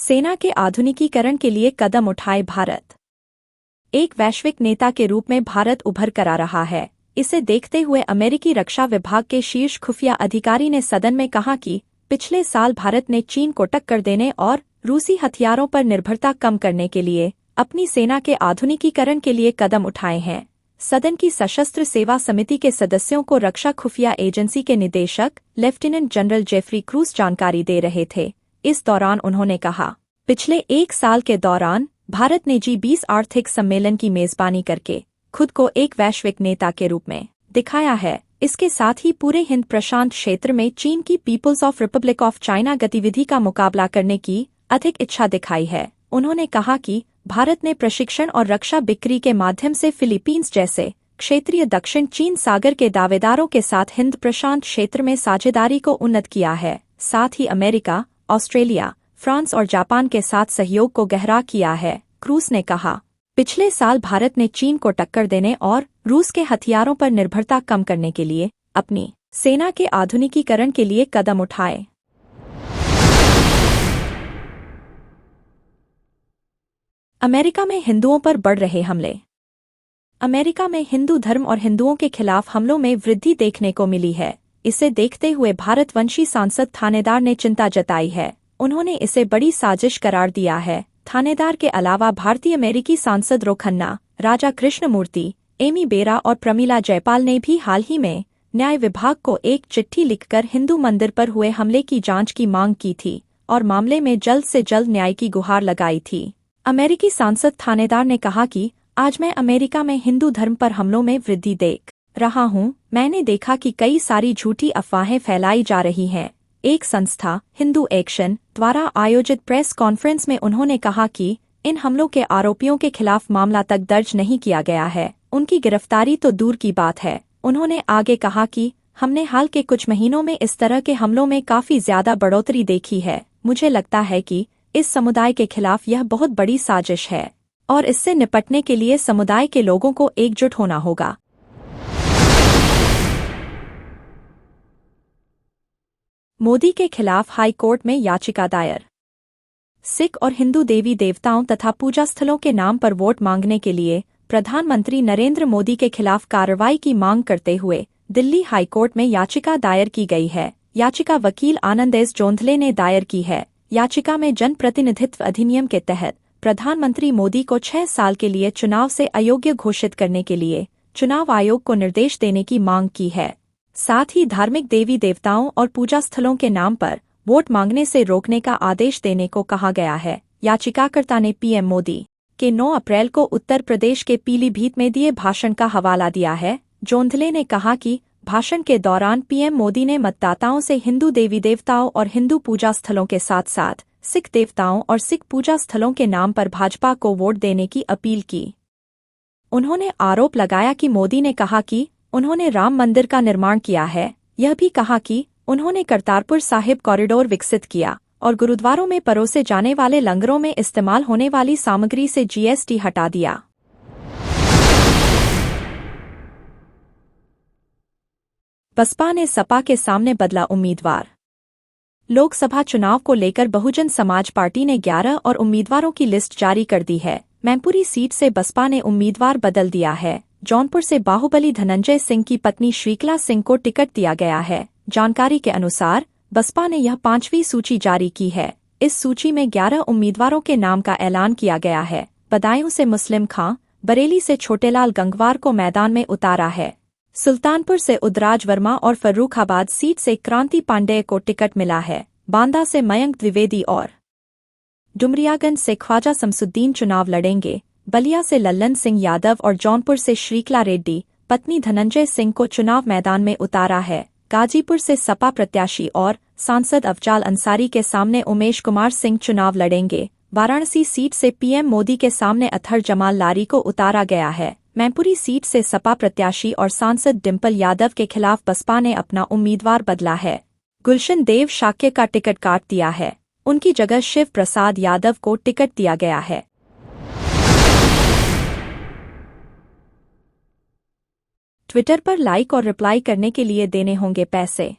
सेना के आधुनिकीकरण के लिए कदम उठाए भारत। एक वैश्विक नेता के रूप में भारत उभर कर आ रहा है। इसे देखते हुए अमेरिकी रक्षा विभाग के शीर्ष खुफिया अधिकारी ने सदन में कहा कि पिछले साल भारत ने चीन को टक्कर देने और रूसी हथियारों पर निर्भरता कम करने के लिए अपनी सेना के आधुनिकीकरण के लिए कदम उठाए हैं। सदन की सशस्त्र सेवा समिति के सदस्यों को रक्षा खुफिया एजेंसी के निदेशक लेफ्टिनेंट जनरल जेफरी क्रूस जानकारी दे रहे थे। इस दौरान उन्होंने कहा, पिछले एक साल के दौरान भारत ने G20 आर्थिक सम्मेलन की मेजबानी करके खुद को एक वैश्विक नेता के रूप में दिखाया है। इसके साथ ही पूरे हिंद प्रशांत क्षेत्र में चीन की peoples of republic of China गतिविधि का मुकाबला करने की अधिक इच्छा दिखाई है। उन्होंने कहा कि भारत ने प्रशिक्षण और रक्षा बिक्री के माध्यम से फिलीपींस जैसे क्षेत्रीय दक्षिण चीन सागर के दावेदारों के साथ हिंद प्रशांत क्षेत्र में साझेदारी को उन्नत किया है। साथ ही अमेरिका, ऑस्ट्रेलिया, फ्रांस और जापान के साथ सहयोग को गहरा किया है। क्रूस ने कहा, पिछले साल भारत ने चीन को टक्कर देने और रूस के हथियारों पर निर्भरता कम करने के लिए अपनी सेना के आधुनिकीकरण के लिए कदम उठाए। अमेरिका में हिंदुओं पर बढ़ रहे हमले। अमेरिका में हिंदू धर्म और हिंदुओं के खिलाफ हमलों में वृद्धि देखने को मिली है। इसे देखते हुए भारतवंशी सांसद थानेदार ने चिंता जताई है। उन्होंने इसे बड़ी साजिश करार दिया है। थानेदार के अलावा भारतीय अमेरिकी सांसद रो खन्ना, राजा कृष्णमूर्ति, एमी बेरा और प्रमीला जयपाल ने भी हाल ही में न्याय विभाग को एक चिट्ठी लिखकर हिंदू मंदिर पर हुए हमले की जांच की मांग की थी और मामले में जल्द से जल्द न्याय की गुहार लगाई थी। अमेरिकी सांसद थानेदार ने कहा कि आज मैं अमेरिका में हिंदू धर्म पर हमलों में वृद्धि देख रहा हूं। मैंने देखा कि कई सारी झूठी अफवाहें फैलाई जा रही हैं। एक संस्था, हिंदू एक्शन, द्वारा आयोजित प्रेस कॉन्फ्रेंस में उन्होंने कहा कि इन हमलों के आरोपियों के खिलाफ मामला तक दर्ज नहीं किया गया है। उनकी गिरफ्तारी तो दूर की बात है। उन्होंने आगे कहा कि हमने हाल के कुछ महीनों में इस तरह के हमलों में काफी ज्यादा बढ़ोतरी देखी है। मुझे लगता है कि इस समुदाय के खिलाफ यह बहुत बड़ी साजिश है और इससे निपटने के लिए समुदाय के लोगों को एकजुट होना होगा। मोदी के खिलाफ हाई कोर्ट में याचिका दायर। सिख और हिंदू देवी देवताओं तथा पूजा स्थलों के नाम पर वोट मांगने के लिए प्रधानमंत्री नरेंद्र मोदी के खिलाफ कार्रवाई की मांग करते हुए दिल्ली हाई कोर्ट में याचिका दायर की गई है। याचिका वकील आनंद एस जोंधले ने दायर की है। याचिका में जनप्रतिनिधित्व अधिनियम के तहत प्रधानमंत्री मोदी को 6 साल के लिए चुनाव से अयोग्य घोषित करने के लिए चुनाव आयोग को निर्देश देने की मांग की है। साथ ही धार्मिक देवी देवताओं और पूजा स्थलों के नाम पर वोट मांगने से रोकने का आदेश देने को कहा गया है। याचिकाकर्ता ने पीएम मोदी के 9 अप्रैल को उत्तर प्रदेश के पीलीभीत में दिए भाषण का हवाला दिया है। जोंधले ने कहा कि भाषण के दौरान पीएम मोदी ने मतदाताओं से हिंदू देवी देवताओं और हिंदू पूजा स्थलों के साथ साथ सिख देवताओं और सिख पूजा स्थलों के नाम पर भाजपा को वोट देने की अपील की। उन्होंने आरोप लगाया कि मोदी ने कहा कि उन्होंने राम मंदिर का निर्माण किया है। यह भी कहा कि उन्होंने करतारपुर साहिब कॉरिडोर विकसित किया और गुरुद्वारों में परोसे जाने वाले लंगरों में इस्तेमाल होने वाली सामग्री से GST हटा दिया। बसपा ने सपा के सामने बदला उम्मीदवार। लोकसभा चुनाव को लेकर बहुजन समाज पार्टी ने 11 और उम्मीदवारों की लिस्ट जारी कर दी है। मैनपुरी सीट से बसपा ने उम्मीदवार बदल दिया है। जौनपुर से बाहुबली धनंजय सिंह की पत्नी श्रीकला सिंह को टिकट दिया गया है। जानकारी के अनुसार बसपा ने यह 5वीं सूची जारी की है। इस सूची में 11 उम्मीदवारों के नाम का ऐलान किया गया है। बदायूं से मुस्लिम खां, बरेली से छोटेलाल गंगवार को मैदान में उतारा है। सुल्तानपुर से उदराज वर्मा और फर्रुखाबाद सीट से क्रांति पांडेय को टिकट मिला है। बांदा से मयंक द्विवेदी और डुमरियागंज से ख्वाजा शमसुद्दीन चुनाव लड़ेंगे। बलिया से लल्लन सिंह यादव और जौनपुर से श्रीकला रेड्डी पत्नी धनंजय सिंह को चुनाव मैदान में उतारा है। गाजीपुर से सपा प्रत्याशी और सांसद अफजाल अंसारी के सामने उमेश कुमार सिंह चुनाव लड़ेंगे। वाराणसी सीट से पीएम मोदी के सामने अतहर जमाल लारी को उतारा गया है। मैनपुरी सीट से सपा प्रत्याशी और सांसद डिम्पल यादव के खिलाफ बसपा ने अपना उम्मीदवार बदला है। गुलशन देव शाक्य का टिकट काट दिया है। उनकी जगह शिव प्रसाद यादव को टिकट दिया गया है। ट्विटर पर लाइक और रिप्लाई करने के लिए देने होंगे पैसे।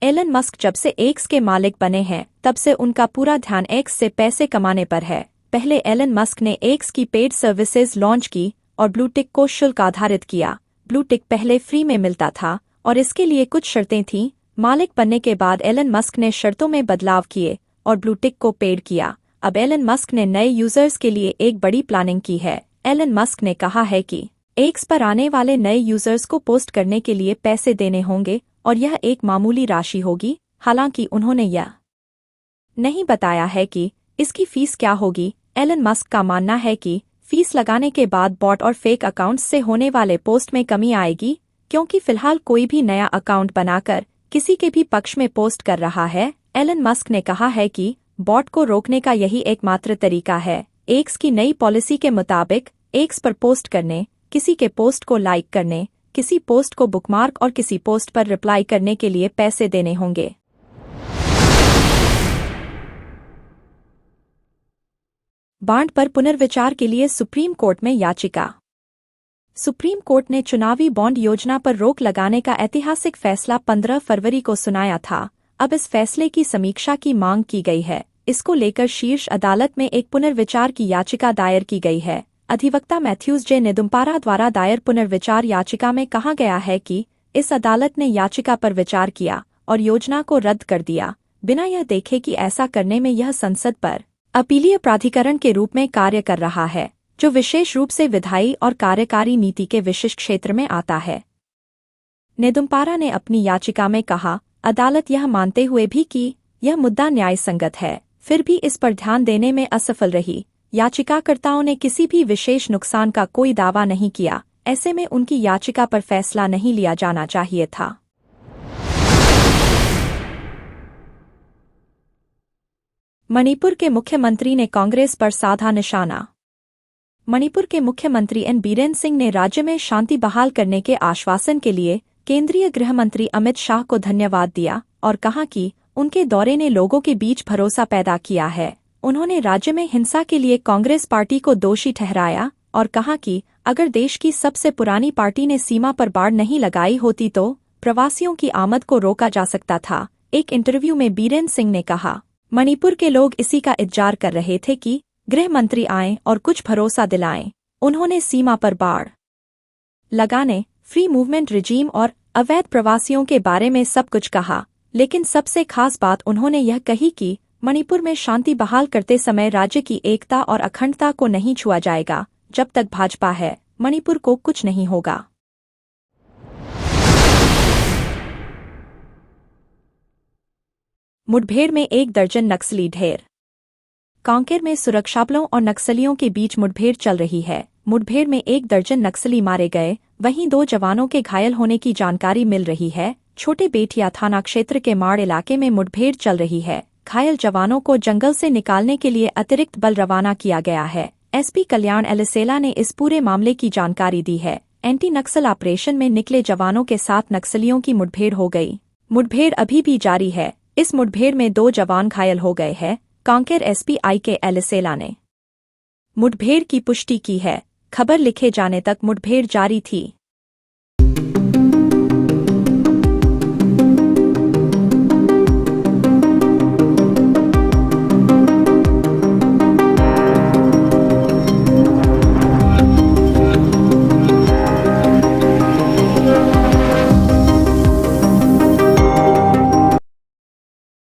एलन मस्क जब से एक्स के मालिक बने हैं तब से उनका पूरा ध्यान एक्स से पैसे कमाने पर है। पहले एलन मस्क ने एक्स की पेड सर्विसेज लॉन्च की और ब्लू टिक को शुल्क आधारित किया। ब्लू टिक पहले फ्री में मिलता था और इसके लिए कुछ शर्तें थीं। मालिक बनने के बाद एलन मस्क ने शर्तों में बदलाव किए और ब्लू टिक को पेड किया। अब एलन मस्क ने नए यूजर्स के लिए एक बड़ी प्लानिंग की है। एलन मस्क ने कहा है कि एक्स पर आने वाले नए यूजर्स को पोस्ट करने के लिए पैसे देने होंगे और यह एक मामूली राशि होगी। हालांकि उन्होंने यह नहीं बताया है कि इसकी फीस क्या होगी। एलन मस्क का मानना है कि फीस लगाने के बाद बॉट और फेक अकाउंट्स से होने वाले पोस्ट में कमी आएगी, क्योंकि फिलहाल कोई भी नया अकाउंट बनाकर किसी के भी पक्ष में पोस्ट कर रहा है। एलन मस्क ने कहा है कि बॉट को रोकने का यही एकमात्र तरीका है। एक्स की नई पॉलिसी के मुताबिक एक्स पर पोस्ट करने, किसी के पोस्ट को लाइक करने, किसी पोस्ट को बुकमार्क और किसी पोस्ट पर रिप्लाई करने के लिए पैसे देने होंगे। बांड पर पुनर्विचार के लिए सुप्रीम कोर्ट में याचिका। सुप्रीम कोर्ट ने चुनावी बॉन्ड योजना पर रोक लगाने का ऐतिहासिक फैसला 15 फरवरी को सुनाया था। अब इस फैसले की समीक्षा की मांग की गई है। इसको लेकर शीर्ष अदालत में एक पुनर्विचार की याचिका दायर की गई है। अधिवक्ता मैथ्यूज जे नेदुम्पारा द्वारा दायर पुनर्विचार याचिका में कहा गया है कि इस अदालत ने याचिका पर विचार किया और योजना को रद्द कर दिया, बिना यह देखे कि ऐसा करने में यह संसद पर अपीलीय प्राधिकरण के रूप में कार्य कर रहा है, जो विशेष रूप से विधायी और कार्यकारी नीति के विशिष्ट क्षेत्र में आता है। नेदुम्पारा ने अपनी याचिका में कहा, अदालत यह मानते हुए भी कि यह मुद्दा न्याय संगत है, फिर भी इस पर ध्यान देने में असफल रही। याचिकाकर्ताओं ने किसी भी विशेष नुकसान का कोई दावा नहीं किया। ऐसे में उनकी याचिका पर फैसला नहीं लिया जाना चाहिए था। मणिपुर के मुख्यमंत्री ने कांग्रेस पर साधा निशाना। मणिपुर के मुख्यमंत्री एन बीरेन सिंह ने राज्य में शांति बहाल करने के आश्वासन के लिए केंद्रीय गृह मंत्री अमित शाह को धन्यवाद दिया और कहा कि उनके दौरे ने लोगों के बीच भरोसा पैदा किया है। उन्होंने राज्य में हिंसा के लिए कांग्रेस पार्टी को दोषी ठहराया और कहा कि अगर देश की सबसे पुरानी पार्टी ने सीमा पर बाड़ नहीं लगाई होती तो प्रवासियों की आमद को रोका जा सकता था। एक इंटरव्यू में बीरेन सिंह ने कहा, मणिपुर के लोग इसी का इंतजार कर रहे थे कि गृह मंत्री आएं और कुछ भरोसा दिलाएं। उन्होंने सीमा पर बाड़ लगाने, फ्री मूवमेंट रिजीम और अवैध प्रवासियों के बारे में सब कुछ कहा, लेकिन सबसे खास बात उन्होंने यह कही कि मणिपुर में शांति बहाल करते समय राज्य की एकता और अखंडता को नहीं छुआ जाएगा। जब तक भाजपा है, मणिपुर को कुछ नहीं होगा। मुठभेड़ में 1 दर्जन नक्सली ढेर। कांकेर में सुरक्षाबलों और नक्सलियों के बीच मुठभेड़ चल रही है। मुठभेड़ में 1 दर्जन नक्सली मारे गए, वहीं 2 जवानों के घायल होने की जानकारी मिल रही है। छोटे बेटिया थाना क्षेत्र के माड़ इलाके में मुठभेड़ चल रही है। घायल जवानों को जंगल से निकालने के लिए अतिरिक्त बल रवाना किया गया है। एसपी कल्याण एलिसेला ने इस पूरे मामले की जानकारी दी है। एंटी नक्सल ऑपरेशन में निकले जवानों के साथ नक्सलियों की मुठभेड़ हो गई। मुठभेड़ अभी भी जारी है। इस मुठभेड़ में 2 जवान घायल हो गए हैं। कांकेर एसपी IK एलिसेला ने मुठभेड़ की पुष्टि की है। खबर लिखे जाने तक मुठभेड़ जारी थी।